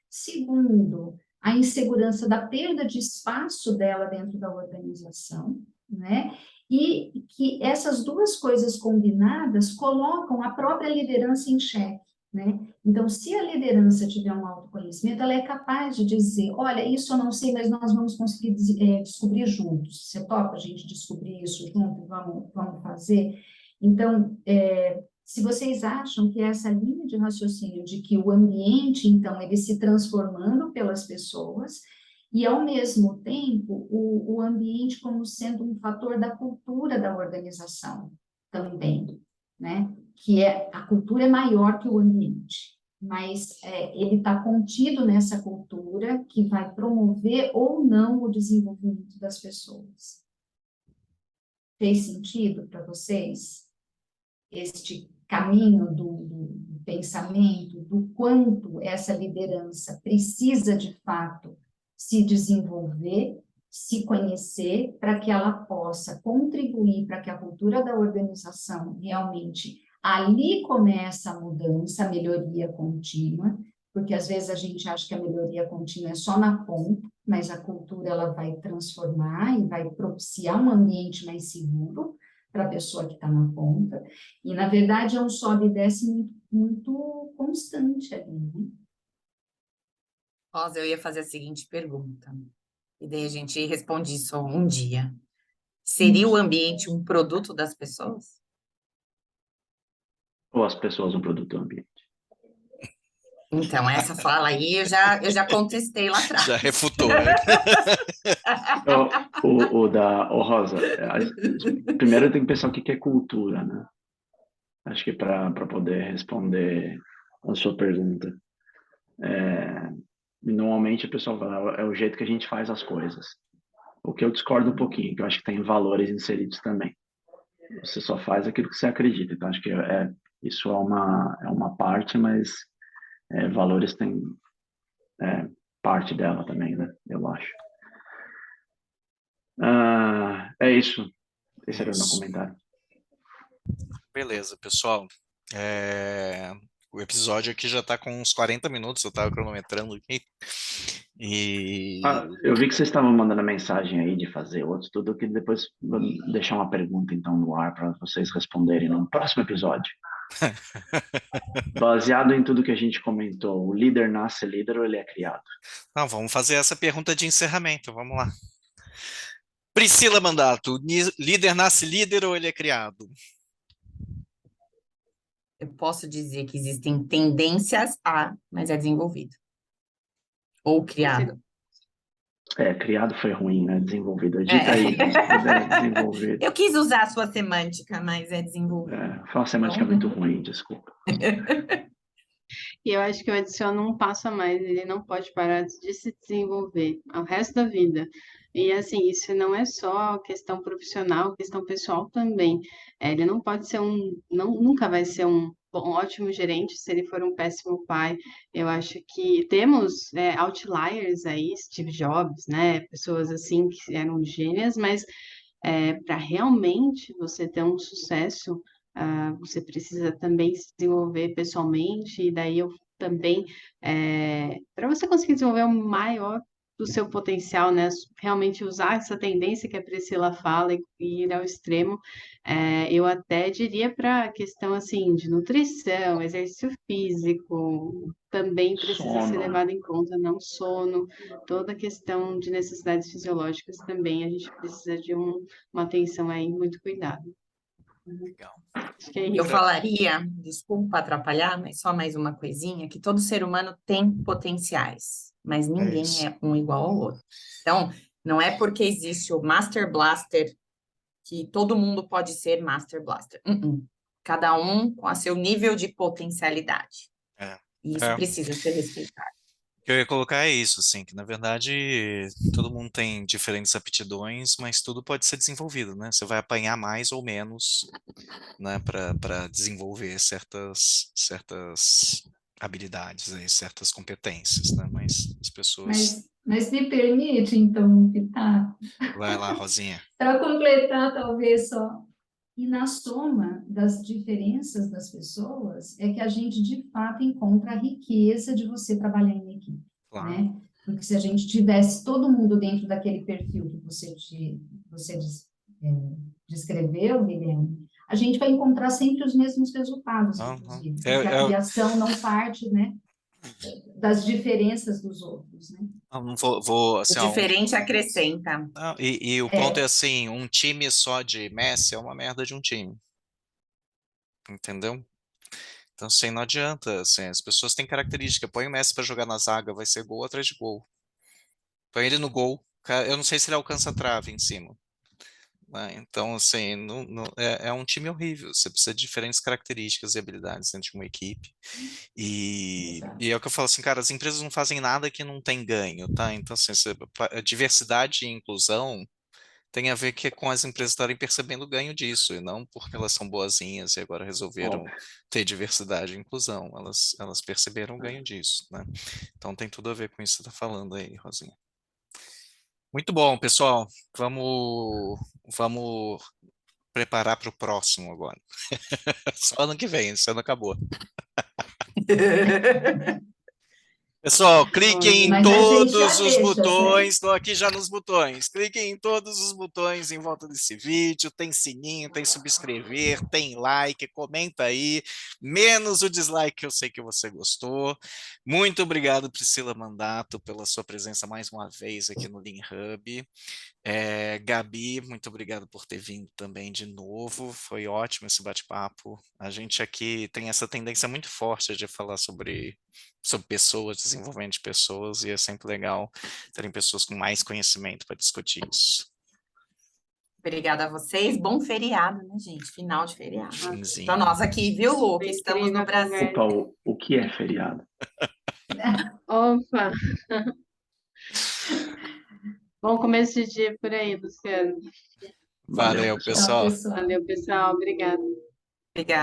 A: segundo, a insegurança da perda de espaço dela dentro da organização, né? E que essas duas coisas combinadas colocam a própria liderança em xeque, né? Então, se a liderança tiver um autoconhecimento, ela é capaz de dizer, olha, isso eu não sei, mas nós vamos conseguir descobrir juntos. Você topa a gente descobrir isso junto? Vamos fazer? Então, se vocês acham que essa linha de raciocínio de que o ambiente, então, ele se transformando pelas pessoas, e, ao mesmo tempo, o ambiente como sendo um fator da cultura da organização também, né? Que a cultura é maior que o ambiente, mas ele está contido nessa cultura que vai promover ou não o desenvolvimento das pessoas. Fez sentido para vocês este caminho do pensamento, do quanto essa liderança precisa, de fato, se desenvolver, se conhecer, para que ela possa contribuir para que a cultura da organização realmente ali começa a mudança, a melhoria contínua, porque às vezes a gente acha que a melhoria contínua é só na ponta, mas a cultura ela vai transformar e vai propiciar um ambiente mais seguro para a pessoa que está na ponta, e, na verdade, é um sobe e desce muito constante ali, né?
D: Rosa, eu ia fazer a seguinte pergunta, e daí a gente responde isso um dia. Seria o ambiente um produto das pessoas?
B: Ou as pessoas um produto do ambiente?
D: Então, essa fala aí eu já contestei lá atrás.
C: Já refutou, né?
B: Então, Rosa, primeiro tem que pensar o que é cultura, né? Acho que para poder responder a sua pergunta. Normalmente a pessoa fala, é o jeito que a gente faz as coisas. O que eu discordo um pouquinho, que eu acho que tem valores inseridos também. Você só faz aquilo que você acredita. Então, acho que isso é uma parte, mas valores têm parte dela também, né? Eu acho. É isso. Esse era o meu
C: Isso.
B: comentário.
C: Beleza, pessoal. O episódio aqui já está com uns 40 minutos, eu estava cronometrando aqui. E
B: Eu vi que vocês estavam mandando mensagem aí de fazer outros, tudo que depois vou deixar uma pergunta então no ar para vocês responderem no próximo episódio. Baseado em tudo que a gente comentou, o líder nasce líder ou ele é criado?
C: Não, vamos fazer essa pergunta de encerramento, vamos lá. Priscila Mandato, líder nasce líder ou ele é criado?
D: Eu posso dizer que existem tendências a, mas é desenvolvido. Ou criado.
B: Criado foi ruim, né? Desenvolvido. Edita aí, se puder desenvolver.
D: Eu quis usar a sua semântica, mas é desenvolvido.
B: Foi uma semântica muito ruim, desculpa.
E: E eu acho que eu adiciono um passo a mais, ele não pode parar de se desenvolver ao resto da vida. E assim, isso não é só questão profissional, questão pessoal também. Ele não pode ser nunca vai ser um ótimo gerente se ele for um péssimo pai. Eu acho que temos outliers aí, Steve Jobs, né? Pessoas assim que eram gênias, mas para realmente você ter um sucesso, você precisa também se desenvolver pessoalmente, e daí eu também, para você conseguir desenvolver o maior do seu potencial, né? Realmente usar essa tendência que a Priscila fala e ir ao extremo, eu até diria para a questão assim de nutrição, exercício físico, também precisa ser
B: Sono.
E: levado em conta, não sono, toda a questão de necessidades fisiológicas também, a gente precisa de uma atenção aí, muito cuidado.
C: Legal.
E: Acho que é
D: Eu
E: isso.
D: falaria, desculpa atrapalhar, mas só mais uma coisinha, que todo ser humano tem potenciais, mas ninguém
C: isso.
D: é um igual ao outro. Então, não é porque existe o Master Blaster que todo mundo pode ser Master Blaster. Cada um com a seu nível de potencialidade. E isso precisa ser respeitado.
C: O que eu ia colocar é isso, assim, que na verdade todo mundo tem diferentes aptidões, mas tudo pode ser desenvolvido, né? Você vai apanhar mais ou menos, né, para desenvolver certas habilidades, aí, certas competências, né? Mas as pessoas...
A: Mas me permite, então, Pitar,
C: Vai lá, Rosinha.
A: para completar, talvez só. E na soma das diferenças das pessoas é que a gente, de fato, encontra a riqueza de você trabalhar em equipe,
C: Claro.
A: né? Porque se a gente tivesse todo mundo dentro daquele perfil que você descreveu, Guilherme, a gente vai encontrar sempre os mesmos resultados, inclusive, porque a criação não parte, né, das diferenças dos outros, né?
C: Não vou assim,
D: O diferente acrescenta.
C: Não, e o ponto é assim, um time só de Messi é uma merda de um time. Entendeu? Então, assim, não adianta, assim, as pessoas têm característica. Põe o Messi para jogar na zaga, vai ser gol atrás de gol. Põe ele no gol, eu não sei se ele alcança a trave em cima. Né? Então, assim, é um time horrível. Você precisa de diferentes características e habilidades dentro de uma equipe. E é o que eu falo assim, cara, as empresas não fazem nada que não tem ganho, tá? Então, assim, a diversidade e inclusão tem a ver com as empresas estarem percebendo o ganho disso, e não porque elas são boazinhas e agora resolveram
B: Óbvio.
C: ter diversidade e inclusão. Elas perceberam o ganho disso, né? Então tem tudo a ver com isso que você está falando aí, Rosinha. Muito bom, pessoal. Vamos preparar para o próximo agora. Só ano que vem, esse ano acabou. Pessoal, cliquem em
A: Mas a gente já
C: todos os
A: deixa,
C: botões, estou aqui já nos botões. Cliquem em todos os botões em volta desse vídeo. Tem sininho, tem subscrever, tem like, comenta aí. Menos o dislike, que eu sei que você gostou. Muito obrigado, Priscila Mandato, pela sua presença mais uma vez aqui no Lean Hub. Gabi, muito obrigado por ter vindo também de novo. Foi ótimo esse bate-papo. A gente aqui tem essa tendência muito forte de falar sobre pessoas, desenvolvimento de pessoas, e é sempre legal terem pessoas com mais conhecimento para discutir isso.
D: Obrigada a vocês. Bom feriado, né, gente? Final de feriado.
C: Finzinho.
D: Para nós aqui, viu, Lu? Que
E: Foi
D: estamos
E: incrível
D: no
E: a
D: Brasil.
E: conversa.
B: Opa, o que é feriado?
E: Opa! Bom começo de dia por aí, Luciano.
C: Valeu,
B: pessoal.
C: pessoal.
A: Tchau, pessoal.
E: Valeu, pessoal. Obrigada.
D: Obrigada.